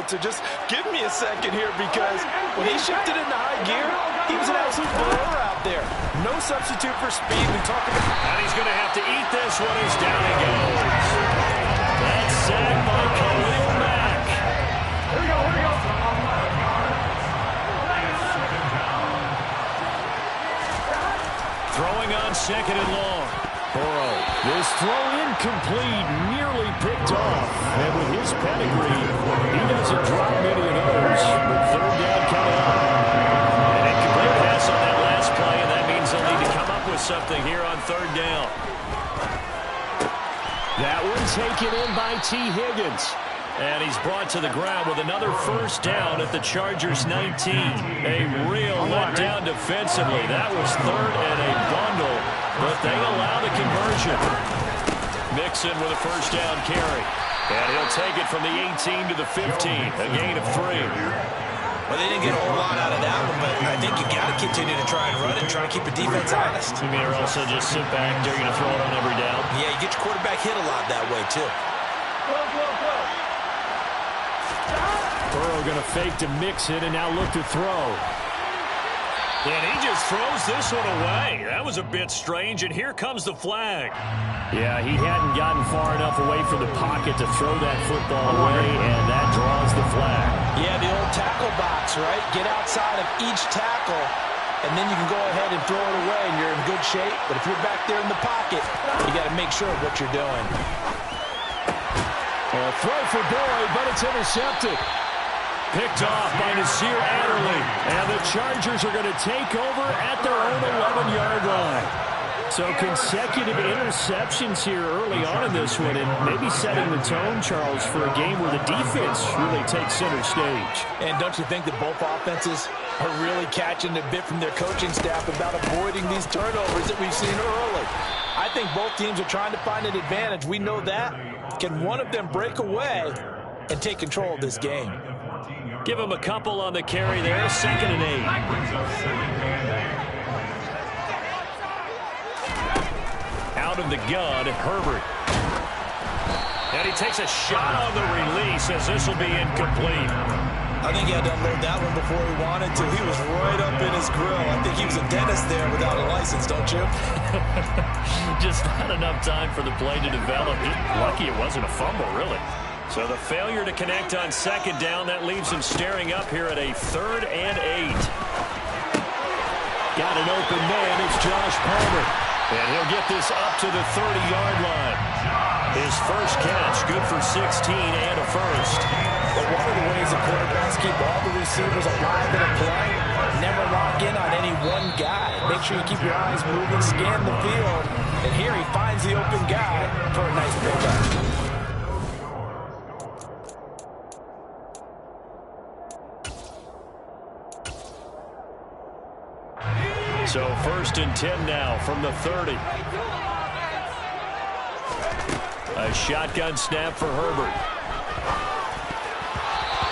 so just give me a second here because when he shifted into high gear, he was an absolute blower out there. No substitute for speed. We talked about. And he's going to have to eat this one as down he goes. That's sacked by Khalil Mack. Here we go, here we go. Throwing on second and long. Burrow, this throw incomplete, nearly picked off. And with his pedigree, he doesn't drop many of those. But third down coming up. An incomplete pass on that last play, and that means they'll need to come up with something here on third down. That one taken in by T. Higgins. And he's brought to the ground with another first down at the Chargers 19. A real letdown defensively. That was third and a bundle, but they allow the conversion. Mixon with a first down carry. And he'll take it from the 18 to the 15. A gain of 3. Well, they didn't get a whole lot out of that one, but I think you got to continue to try and run and try to keep the defense honest. You mean or also just sit back, dare you to throw it on every down? Yeah, you get your quarterback hit a lot that way, too. Burrow going to fake to mix it and now look to throw. And he just throws this one away. That was a bit strange, and here comes the flag. Yeah, he hadn't gotten far enough away from the pocket to throw that football away, and that draws the flag. Yeah, the old tackle box, right? Get outside of each tackle, and then you can go ahead and throw it away, and you're in good shape. But if you're back there in the pocket, you got to make sure of what you're doing. A throw for Boyd, but it's intercepted. Picked off by Nasir Adderley. And the Chargers are going to take over at their own 11-yard line. So consecutive interceptions here early on in this one, and maybe setting the tone, Charles, for a game where the defense really takes center stage. And don't you think that both offenses are really catching a bit from their coaching staff about avoiding these turnovers that we've seen early? I think both teams are trying to find an advantage. We know that. Can one of them break away and take control of this game? Give him a couple on the carry there. 2nd and 8. Out of the gun, Herbert. And he takes a shot on the release as this will be incomplete. I think he had to unload that one before he wanted to. He was right up in his grill. I think he was a dentist there without a license, don't you? Just not enough time for the play to develop. Lucky it wasn't a fumble, really. So the failure to connect on 2nd down, that leaves him staring up here at a 3rd and 8. Got an open man. It's Josh Palmer. And he'll get this up to the 30-yard line. His first catch, good for 16 and a first. But one of the ways the quarterbacks keep all the receivers alive in a play, never lock in on any one guy. Make sure you keep your eyes moving, scan the field. And here he finds the open guy for a nice pickup. So 1st and 10 now from the 30. A shotgun snap for Herbert.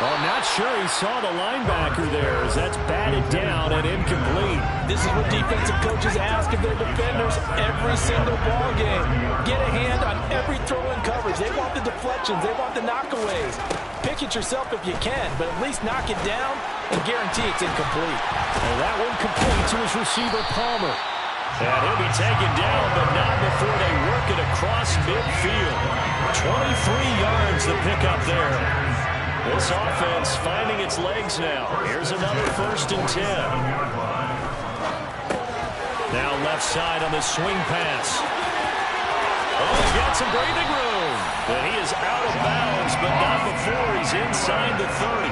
Oh, not sure he saw the linebacker there as that's batted down and incomplete. This is what defensive coaches ask of their defenders every single ball game. Get a hand on every throw in coverage. They want the deflections. They want the knockaways. Pick it yourself if you can, but at least knock it down and guarantee it's incomplete. And that one complete to his receiver, Palmer. And he'll be taken down, but not before they work it across midfield. 23 yards the pickup there. This offense finding its legs now. Here's another 1st and 10. Now left side on the swing pass. Oh, he's got some breathing room. And he is out of bounds, but not before he's inside the 30.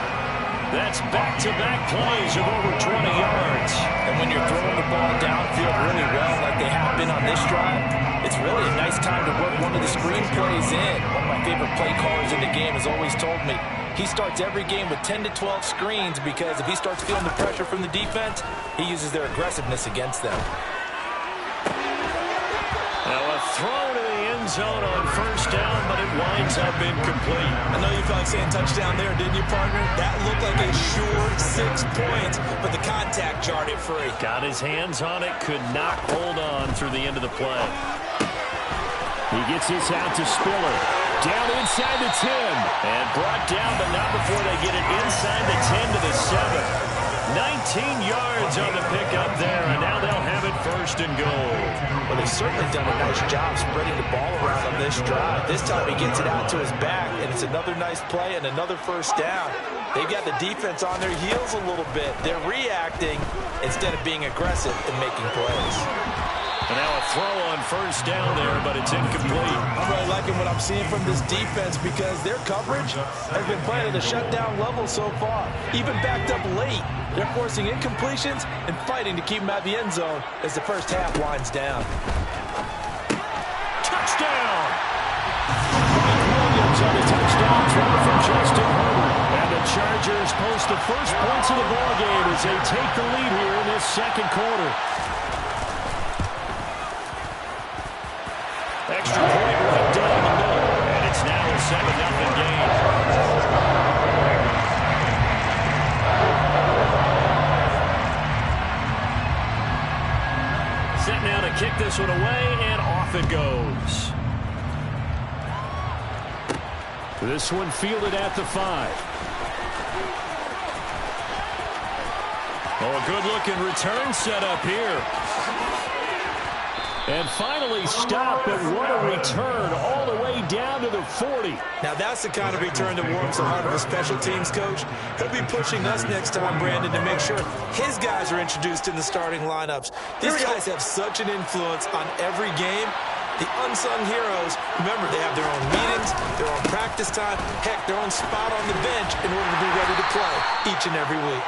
That's back-to-back plays of over 20 yards. And when you're throwing the ball downfield really well, like they have been on this drive, it's really a nice time to work one of the screen plays in. One of my favorite play callers in the game has always told me he starts every game with 10 to 12 screens because if he starts feeling the pressure from the defense, he uses their aggressiveness against them. Now a throw to the end zone on 1st down, but it winds up incomplete. I know you felt like saying touchdown there, didn't you, partner? That looked like a sure 6 points, but the contact jarred it free. Got his hands on it, could not hold on through the end of the play. He gets this out to Spiller. Down inside the 10. And brought down, but not before they get it inside the 10 to the 7. 19 yards on the pickup there, and now they'll have it first and goal. Well, they've certainly done a nice job spreading the ball around on this drive. This time he gets it out to his back, and it's another nice play and another first down. They've got the defense on their heels a little bit. They're reacting instead of being aggressive and making plays. And now a throw on first down there, but it's incomplete. I'm really liking what I'm seeing from this defense because their coverage has been playing at a shutdown level so far. Even backed up late, they're forcing incompletions and fighting to keep them out of the end zone as the first half winds down. Touchdown! Williams on a touchdown throw from Justin Herbert. And the Chargers post the first points of the ballgame as they take the lead here in this second quarter. Extra point right down the middle, and it's now a 7-0 game. Set now to kick this one away, and off it goes. This one fielded at the 5. Oh, a good-looking return set up here. And finally stopped, but what a return all the way down to the 40. Now that's the kind of return that warms the heart of a special teams coach. He'll be pushing us next time, Brandon, to make sure his guys are introduced in the starting lineups. These guys have such an influence on every game. The unsung heroes, remember, they have their own meetings, their own practice time, heck, their own spot on the bench in order to be ready to play each and every week.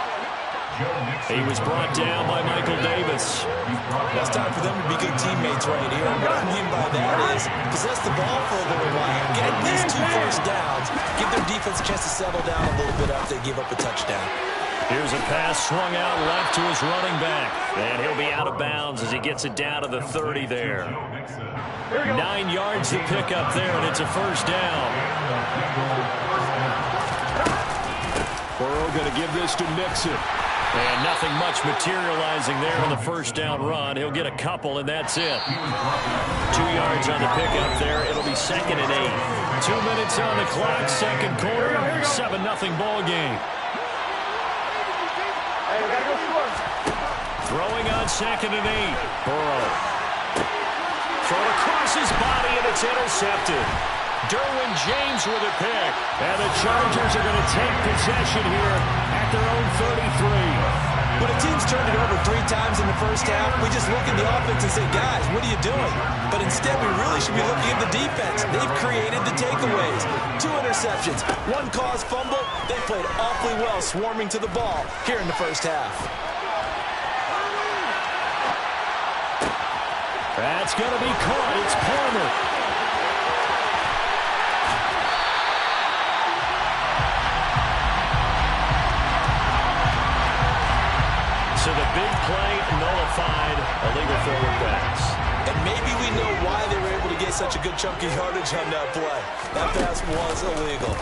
He was brought down by Michael Davis. Now it's time for them to be good teammates right here. And what I mean by that is possess the ball for a little while, get at least 2 first downs, give their defense a chance to settle down a little bit after they give up a touchdown. Here's a pass swung out left to his running back. And he'll be out of bounds as he gets it down to the 30 there. 9 yards to pick up there, and it's a first down. Burrow going to give this to Mixon. And nothing much materializing there in the first down run. He'll get a couple, and that's it. 2 yards on the pickup there. It'll be 2nd and 8. 2 minutes on the clock, second quarter. 7-0 ball game. Hey, we gotta go score. Throwing on 2nd and 8. Burrow. Thrown across his body, and it's intercepted. Derwin James with a pick. And the Chargers are going to take possession here at their own 33. When a team's turned it over 3 times in the first half, we just look at the offense and say, guys, what are you doing? But instead, we really should be looking at the defense. They've created the takeaways. 2 interceptions, 1 caused fumble. They played awfully well swarming to the ball here in the first half. That's going to be caught. It's Palmer. So the big play nullified, illegal forward pass. And maybe we know why they were able to get such a good chunky yardage on that play. That pass was illegal.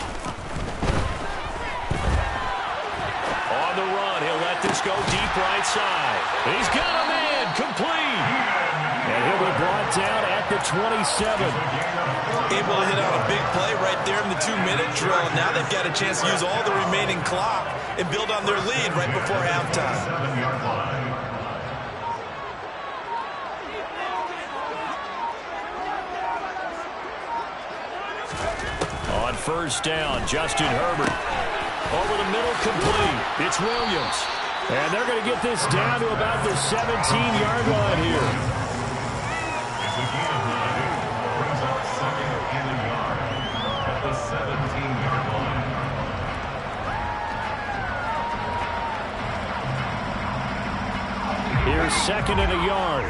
On the run, he'll let this go deep right side. He's got a man, complete. And he'll be brought down at the 27. Able to hit out a big play right there in the 2-minute drill. Now they've got a chance to use all the remaining clock and build on their lead right before halftime. On first down, Justin Herbert. Over the middle, complete. It's Williams. And they're going to get this down to about the 17-yard line here. Here's 2nd and a yard.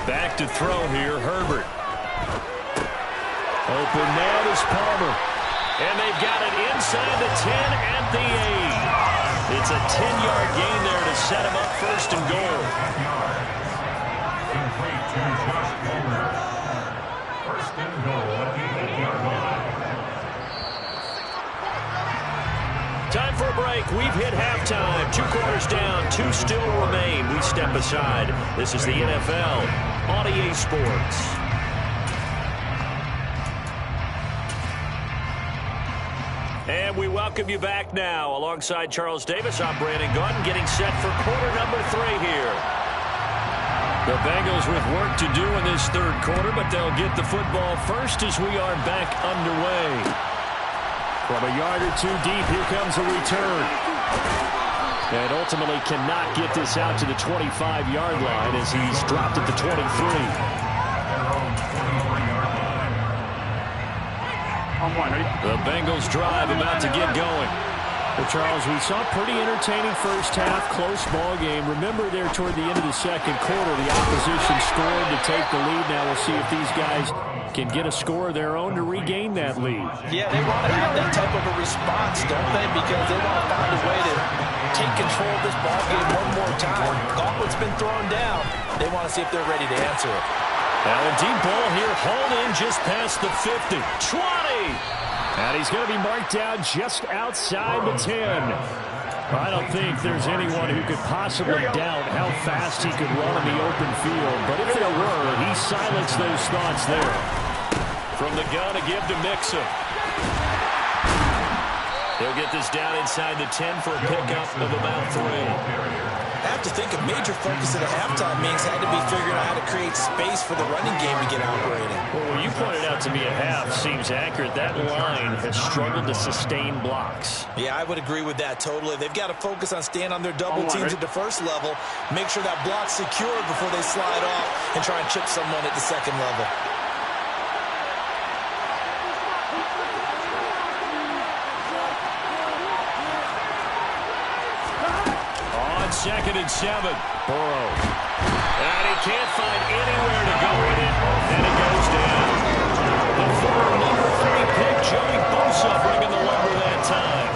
Back to throw here, Herbert. Open man is Palmer. And they've got it inside the 10 at the 8. It's a 10-yard gain there to set him up first and goal. First and goal at the 8-yard line. Time for a break. We've hit halftime. 2 quarters down, 2 still remain. We step aside. This is the NFL on EA Sports. And we welcome you back now. Alongside Charles Davis, I'm Brandon Gaudin, getting set for quarter number 3 here. The Bengals with work to do in this third quarter, but they'll get the football first as we are back underway. From a yard or 2 deep, here comes a return. And ultimately cannot get this out to the 25-yard line as he's dropped at the 23. The Bengals drive about to get going. Well, Charles, we saw a pretty entertaining first half, close ball game. Remember there toward the end of the second quarter, the opposition scored to take the lead. Now we'll see if these guys can get a score of their own to regain that lead. Yeah, they want to have that type of a response, don't they? Because they want to find a way to take control of this ball game one more time. Gauntlet's been thrown down. They want to see if they're ready to answer it. Now a deep ball here, hauled in just past the 50. 20! And he's going to be marked down just outside the 10. I don't think there's anyone who could possibly doubt how fast he could run in the open field. But if there were, he silenced those thoughts there. From the gun to give to Mixon. He'll get this down inside the 10 for a pickup of about 3. I have to think a major focus at the halftime means had to be figuring out how to create space for the running game to get operating. Well, what you pointed out to me at half seems accurate. That line has struggled to sustain blocks. Yeah, I would agree with that totally. They've got to focus on staying on their double teams at the first level, make sure that block's secured before they slide off and try and chip someone at the second level. Second and 7. Burrow. And he can't find anywhere to go with it. And it goes down. The former number 3 pick, Joey Bosa, bringing the lumber that time.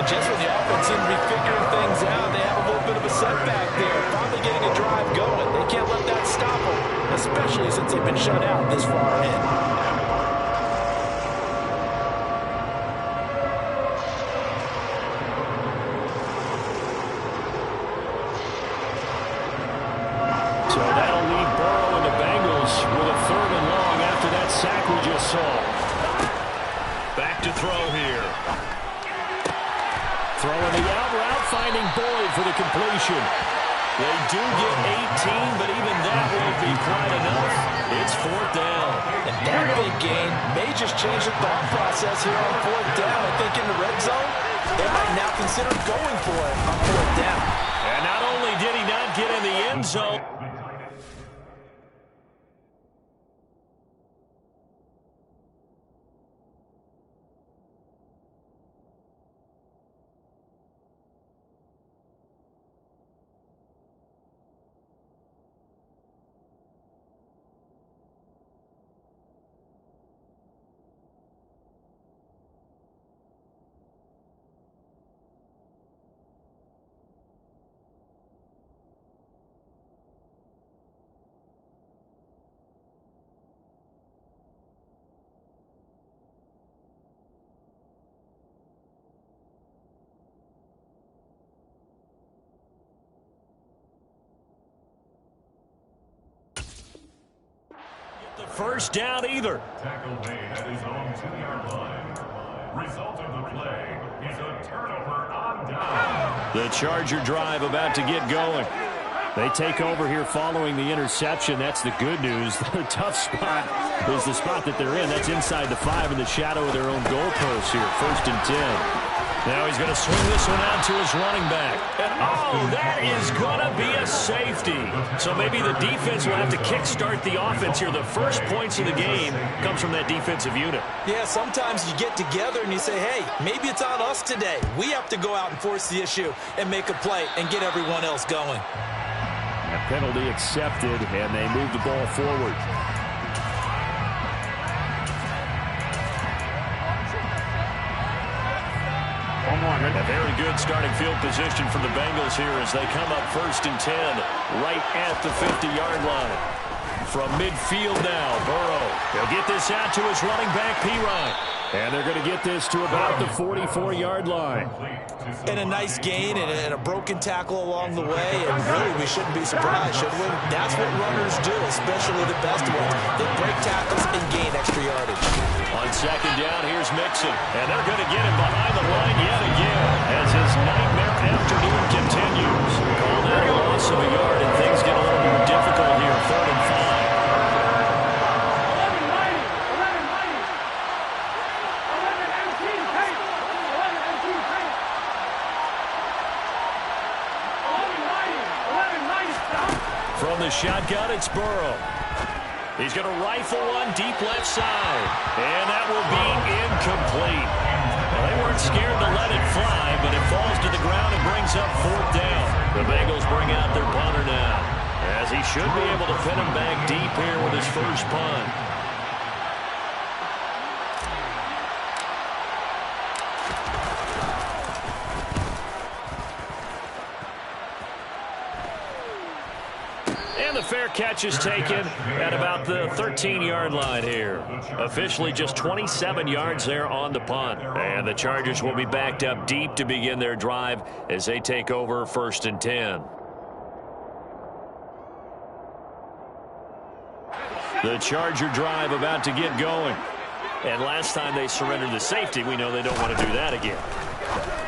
And just when the offense seemed to be figuring things out, they have a little bit of a setback there. Finally getting a drive going. They can't let that stop them, especially since they've been shut out this far in. Back to throw here. Throwing the out route, finding Boyd for the completion. They do get 18, but even that won't be quite enough. It's 4th down. And that big gain may just change the thought process here on 4th down. I think in the red zone, they might now consider going for it on 4th down. And not only did he not get in the end zone, the first down either. Tackle made at his own 2-yard line. Result of the play is a turnover on down. The Charger drive about to get going. They take over here following the interception. That's the good news. The tough spot is the spot that they're in. That's inside the 5 in the shadow of their own goalpost here. 1st and 10. Now he's going to swing this one out to his running back. And oh, that is going to be a safety. So maybe the defense will have to kickstart the offense here. The first points of the game comes from that defensive unit. Yeah, sometimes you get together and you say, hey, maybe it's on us today. We have to go out and force the issue and make a play and get everyone else going. A penalty accepted, and they move the ball forward. A very good starting field position for the Bengals here as they come up 1st and 10 right at the 50-yard line. From midfield now, Burrow. He'll get this out to his running back, P. Ryan. And they're going to get this to about the 44-yard line. And a nice gain and a broken tackle along the way. And really, we shouldn't be surprised, should we? That's what runners do, especially the best ones. They break tackles and gain extra yardage. On second down, here's Mixon. And they're going to get him behind the line yet again as his nightmare afternoon continues. Call that a loss of a yard, and things get a little more difficult here. 3rd and 5. From the shotgun, it's Burrow. He's going to rifle one deep left side. And that will be incomplete. Well, they weren't scared to let it fly, but it falls to the ground and brings up 4th down. The Bengals bring out their punter now, as he should be able to pin him back deep here with his first punt. And the fair catch is taken at about the 13-yard line here. Officially just 27 yards there on the punt. And the Chargers will be backed up deep to begin their drive as they take over 1st and 10. The Charger drive about to get going. And last time they surrendered the safety, we know they don't want to do that again.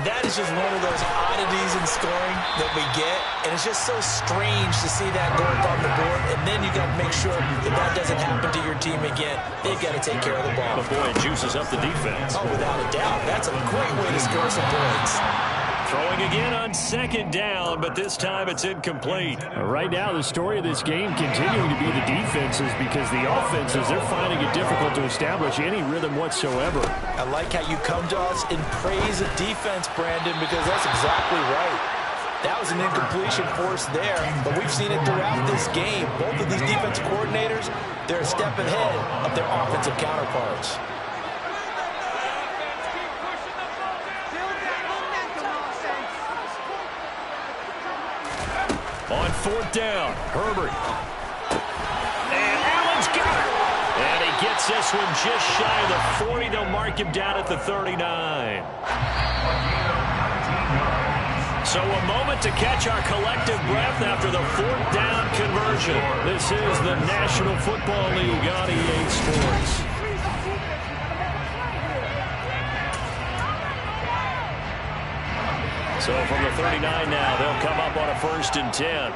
That is just one of those oddities in scoring that we get, and it's just so strange to see that go up on the board, and then you got to make sure that that doesn't happen to your team again. They've got to take care of the ball. But boy, it juices up the defense. Oh, without a doubt. That's a great way to score some points. Throwing again on 2nd down, but this time it's incomplete. Right now, the story of this game continuing to be the defenses, because the offenses, they're finding it difficult to establish any rhythm whatsoever. I like how you come to us and praise the defense, Brandon, because that's exactly right. That was an incompletion force there, but we've seen it throughout this game. Both of these defensive coordinators, they're a step ahead of their offensive counterparts. On 4th down, Herbert. And Allen's got it. And he gets this one just shy of the 40. They'll mark him down at the 39. So a moment to catch our collective breath after the 4th down conversion. This is the National Football League on EA Sports. So from the 39 now, they'll come up on a 1st and 10.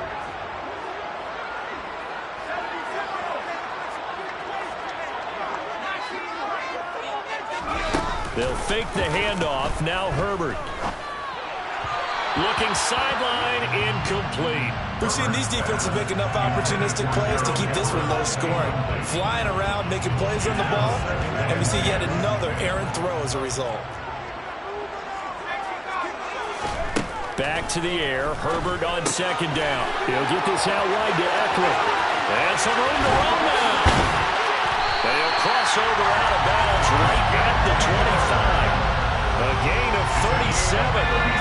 They'll fake the handoff. Now Herbert. Looking sideline, incomplete. We've seen these defenses make enough opportunistic plays to keep this one low scoring. Flying around, making plays on the ball, and we see yet another errant throw as a result. Back to the air. Herbert on 2nd down. He'll get this out wide to Eckler. And some room to run now. And he'll cross over out of bounds right at the 25. A gain of 37.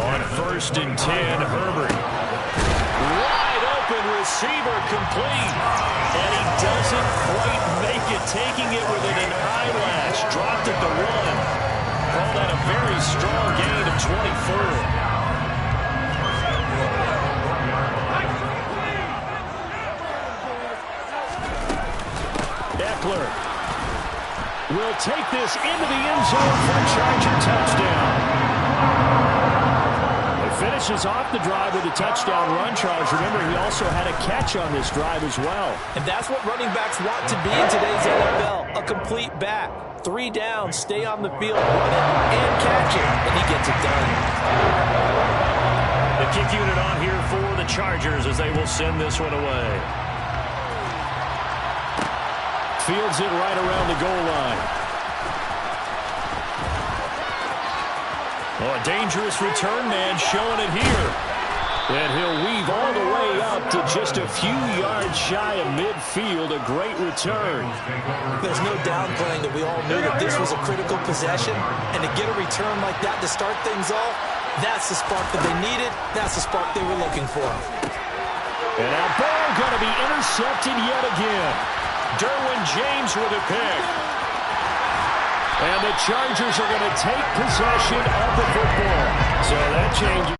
On 1st and 10, Herbert. Wide open receiver complete. And he doesn't quite make it, taking it within an eyelash. Dropped at the 1. Call that a very strong gain of 24. Eckler will take this into the end zone for a Charger touchdown. Finishes off the drive with a touchdown run, Charles. Remember, he also had a catch on this drive as well. And that's what running backs want to be in today's NFL, a complete back. 3 downs, stay on the field, run it, and catch it, and he gets it done. The kick unit on here for the Chargers as they will send this one away. Fields it right around the goal line. Oh, a dangerous return man showing it here. And he'll weave all the way up to just a few yards shy of midfield. A great return. There's no downplaying that we all knew that this was a critical possession. And to get a return like that to start things off, that's the spark that they needed. That's the spark they were looking for. And that ball going to be intercepted yet again. Derwin James with a pick. And the Chargers are going to take possession of the football. So that changes.